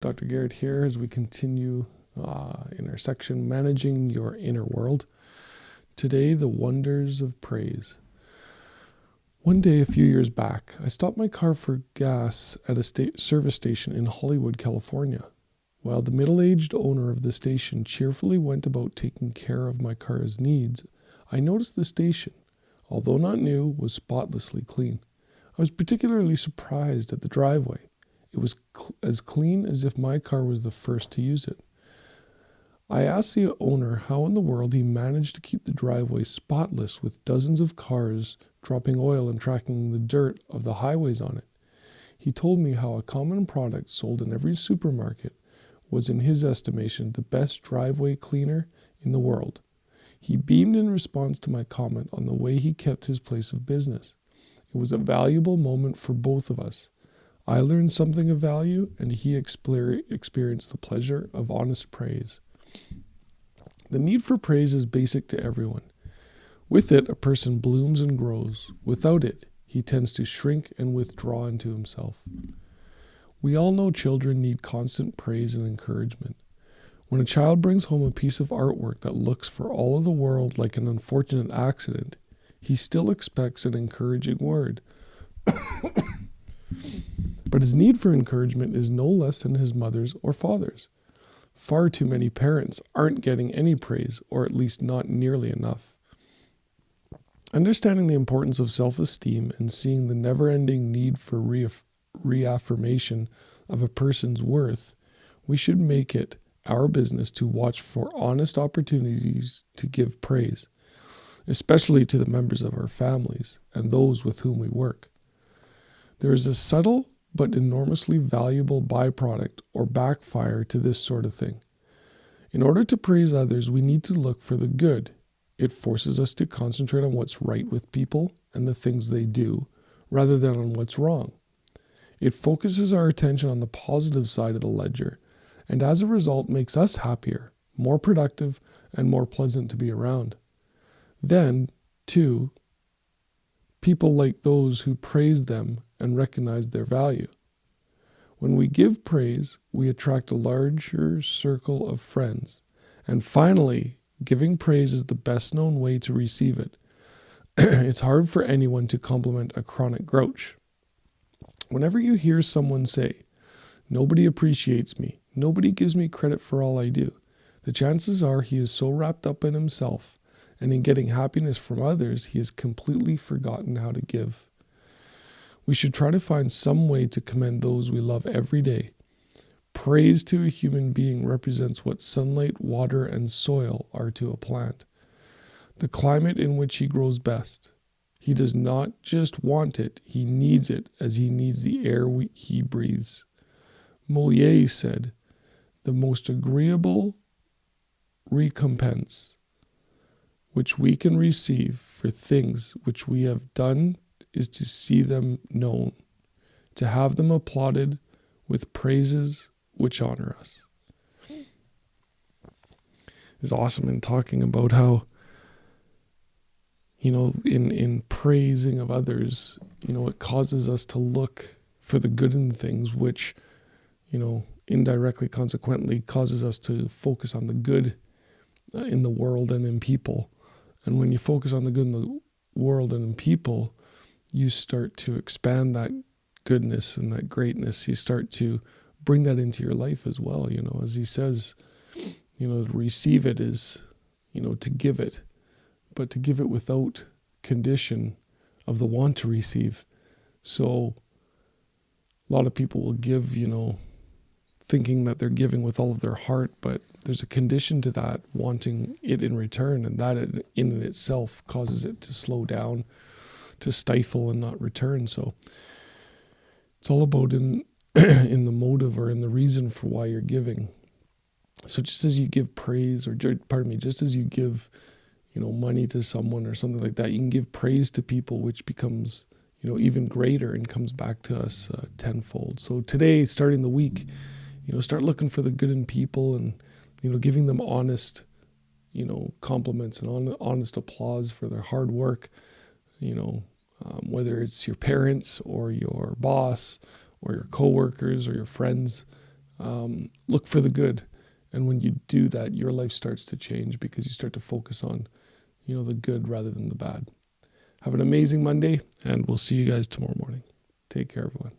Dr. Garrett here as we continue in our section, Managing Your Inner World. Today, the wonders of praise. One day a few years back, I stopped my car for gas at a service station in Hollywood, California. While the middle-aged owner of the station cheerfully went about taking care of my car's needs, I noticed the station, although not new, was spotlessly clean. I was particularly surprised at the driveway. It was as clean as if my car was the first to use it. I asked the owner how in the world he managed to keep the driveway spotless with dozens of cars dropping oil and tracking the dirt of the highways on it. He told me how a common product sold in every supermarket was, in his estimation, the best driveway cleaner in the world. He beamed in response to my comment on the way he kept his place of business. It was a valuable moment for both of us. I learned something of value, and he experienced the pleasure of honest praise. The need for praise is basic to everyone. With it, a person blooms and grows. Without it, he tends to shrink and withdraw into himself. We all know children need constant praise and encouragement. When a child brings home a piece of artwork that looks for all of the world like an unfortunate accident, he still expects an encouraging word. But his need for encouragement is no less than his mother's or father's. Far too many parents aren't getting any praise, or at least not nearly enough. Understanding the importance of self-esteem and seeing the never-ending need for reaffirmation of a person's worth, we should make it our business to watch for honest opportunities to give praise, especially to the members of our families and those with whom we work. There is a subtle but enormously valuable byproduct or backfire to this sort of thing. In order to praise others, we need to look for the good. It forces us to concentrate on what's right with people and the things they do, rather than on what's wrong. It focuses our attention on the positive side of the ledger, and as a result makes us happier, more productive, and more pleasant to be around. Then, too, people like those who praise them and recognize their value. When we give praise, we attract a larger circle of friends. And finally, giving praise is the best known way to receive it. It's hard for anyone to compliment a chronic grouch. Whenever you hear someone say, "Nobody appreciates me, nobody gives me credit for all I do," the chances are he is so wrapped up in himself and in getting happiness from others, he has completely forgotten how to give. We should try to find some way to commend those we love every day. Praise to a human being represents what sunlight, water, and soil are to a plant. The climate in which he grows best. He does not just want it, he needs it as he needs the air he breathes. Molière said, "The most agreeable recompense which we can receive for things which we have done is to see them known, to have them applauded with praises which honor us." It's awesome in talking about how, in praising of others, it causes us to look for the good in things, which, indirectly, consequently, causes us to focus on the good in the world and in people. And when you focus on the good in the world and in people, you start to expand that goodness and that greatness. You start to bring that into your life as well. As he says, to receive it is, to give it, but to give it without condition of the want to receive. So a lot of people will give, thinking that they're giving with all of their heart, but there's a condition to that, wanting it in return, and that in itself causes it to slow down, to stifle and not return. So it's all about in the motive or in the reason for why you're giving. So just as you give praise, just as you give, money to someone or something like that, you can give praise to people, which becomes, even greater and comes back to us tenfold. So today, starting the week, start looking for the good in people and, giving them honest, compliments and honest applause for their hard work, whether it's your parents or your boss or your coworkers or your friends. Look for the good. And when you do that, your life starts to change because you start to focus on, the good rather than the bad. Have an amazing Monday, and we'll see you guys tomorrow morning. Take care, everyone.